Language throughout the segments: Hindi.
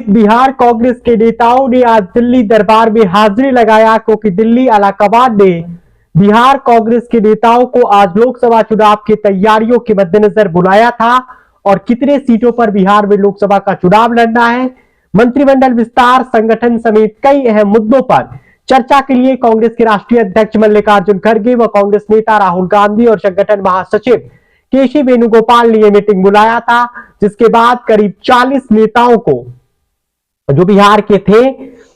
बिहार कांग्रेस के नेताओं ने आज दिल्ली दरबार में हाजिरी लगाया, क्योंकि दिल्ली अलाहाबाद ने बिहार कांग्रेस के नेताओं को आज लोकसभा चुनाव की तैयारियों के मद्देनजर बुलाया था और कितने सीटों पर बिहार में लोकसभा का चुनाव लड़ना है, मंत्रिमंडल विस्तार, संगठन समेत कई अहम मुद्दों पर चर्चा के लिए कांग्रेस के राष्ट्रीय अध्यक्ष मल्लिकार्जुन खड़गे व कांग्रेस नेता राहुल गांधी और संगठन महासचिव केसी वेणुगोपाल ने यह मीटिंग बुलाया था, जिसके बाद करीब 40 नेताओं को जो बिहार के थे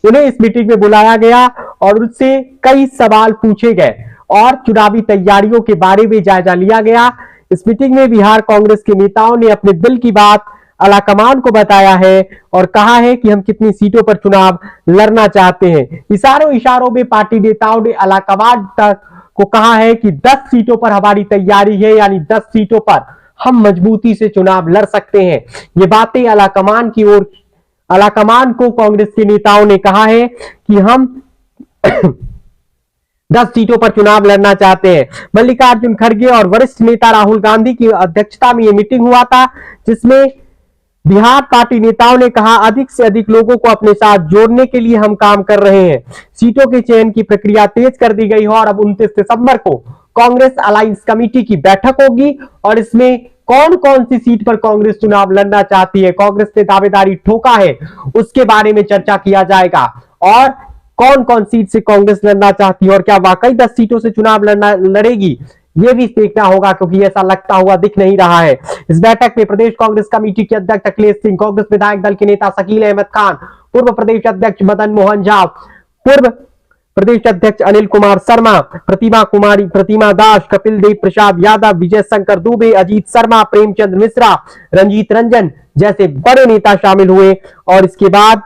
उन्हें इस मीटिंग में बुलाया गया और उनसे कई सवाल पूछे गए और चुनावी तैयारियों के बारे में जायजा लिया गया। इस मीटिंग में बिहार कांग्रेस के नेताओं ने अपने दिल की बात आलाकमान को बताया है और कहा है कि हम कितनी सीटों पर चुनाव लड़ना चाहते हैं। इशारों में पार्टी नेताओं ने आलाकमान तक को कहा है कि 10 सीटों पर हमारी तैयारी है, यानी 10 सीटों पर हम मजबूती से चुनाव लड़ सकते हैं। ये बातें आलाकमान को कांग्रेस के नेताओं ने कहा है कि हम 10 सीटों पर चुनाव लड़ना चाहते हैं। मल्लिकार्जुन खड़गे और वरिष्ठ नेता राहुल गांधी की अध्यक्षता में यह मीटिंग हुआ था, जिसमें बिहार पार्टी नेताओं ने कहा अधिक से अधिक लोगों को अपने साथ जोड़ने के लिए हम काम कर रहे हैं। सीटों के चयन की प्रक्रिया तेज कर दी गई है और अब 29 दिसंबर को कांग्रेस अलायंस कमेटी की बैठक होगी और इसमें कौन कौन सी सीट पर कांग्रेस चुनाव लड़ना चाहती है, कांग्रेस ने दावेदारी ठोका है, उसके बारे में चर्चा किया जाएगा और कौन कौन सीट से कांग्रेस लड़ना चाहती है और क्या वाकई 10 सीटों से चुनाव लड़ेगी, ये भी देखना होगा, क्योंकि ऐसा लगता हुआ दिख नहीं रहा है। इस बैठक में प्रदेश कांग्रेस कमेटी के अध्यक्ष अखिलेश सिंह, कांग्रेस विधायक दल के नेता शकील अहमद खान, पूर्व प्रदेश अध्यक्ष मदन मोहन झा, पूर्व प्रदेश अध्यक्ष अनिल कुमार शर्मा, प्रतिमा दास, कपिल देव प्रसाद यादव, विजय शंकर दुबे, अजीत शर्मा, प्रेमचंद मिश्रा, रंजीत रंजन जैसे बड़े नेता शामिल हुए और इसके बाद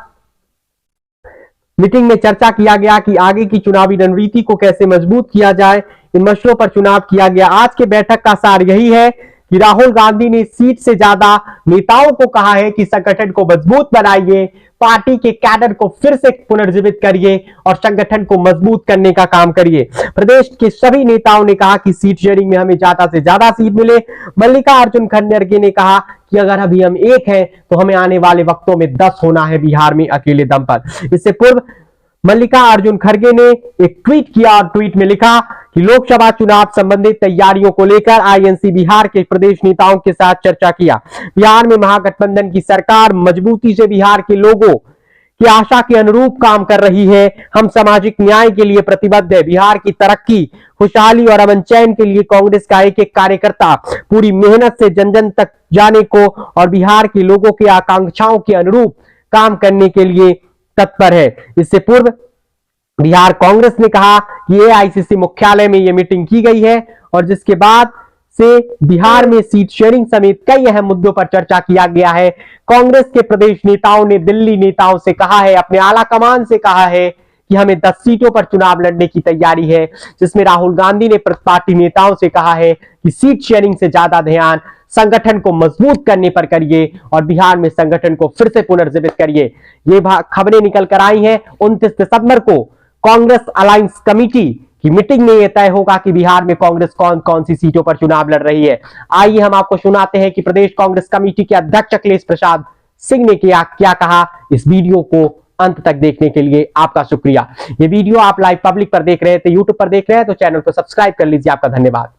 मीटिंग में चर्चा किया गया कि आगे की चुनावी रणनीति को कैसे मजबूत किया जाए। इन मसलों पर चुनाव किया गया। आज के बैठक का सार यही है कि राहुल गांधी ने सीट से ज्यादा नेताओं को कहा है कि संगठन को मजबूत बनाइए, पार्टी के कैडर को फिर से पुनर्जीवित करिए और संगठन को मजबूत करने का काम करिए। प्रदेश के सभी नेताओं ने कहा कि सीट शेयरिंग में हमें ज्यादा से ज्यादा सीट मिले। मल्लिकार्जुन खड़गे ने कहा कि अगर अभी हम 1 हैं तो हमें आने वाले वक्तों में 10 होना है बिहार में अकेले दम पर। इससे पूर्व मल्लिकार्जुन खड़गे ने एक ट्वीट किया और ट्वीट में लिखा कि लोकसभा चुनाव संबंधित तैयारियों को लेकर आईएनसी बिहार के प्रदेश नेताओं के साथ चर्चा किया। बिहार में महागठबंधन की सरकार मजबूती से बिहार के लोगों की आशा के अनुरूप काम कर रही है। हम सामाजिक न्याय के लिए प्रतिबद्ध है। बिहार की तरक्की, खुशहाली और अमन चैन के लिए कांग्रेस का एक एक कार्यकर्ता पूरी मेहनत से जन जन तक जाने को और बिहार के लोगों की आकांक्षाओं के अनुरूप काम करने के लिए तत्पर है। इससे पूर्व बिहार कांग्रेस ने कहा कि एआईसीसी मुख्यालय में यह मीटिंग की गई है और जिसके बाद से बिहार में सीट शेयरिंग समेत कई अहम मुद्दों पर चर्चा किया गया है। कांग्रेस के प्रदेश नेताओं ने दिल्ली नेताओं से कहा है, अपने आला कमान से कहा है कि हमें 10 सीटों पर चुनाव लड़ने की तैयारी है, जिसमें राहुल गांधी ने पार्टी नेताओं से कहा है कि सीट शेयरिंग से ज्यादा ध्यान संगठन को मजबूत करने पर करिए और बिहार में संगठन को फिर से पुनर्जीवित करिए। ये खबरें निकल कर आई हैं। 29 दिसंबर को कांग्रेस अलायंस कमेटी की मीटिंग में यह तय होगा कि बिहार में कांग्रेस कौन कौन सी सीटों पर चुनाव लड़ रही है। आइए हम आपको सुनाते हैं कि प्रदेश कांग्रेस कमेटी के अध्यक्ष अखिलेश प्रसाद सिंह ने क्या कहा। इस वीडियो को अंत तक देखने के लिए आपका शुक्रिया। ये वीडियो आप लाइव पब्लिक पर देख रहे थे, यूट्यूब पर देख रहे हैं तो चैनल को सब्सक्राइब कर लीजिए। आपका धन्यवाद।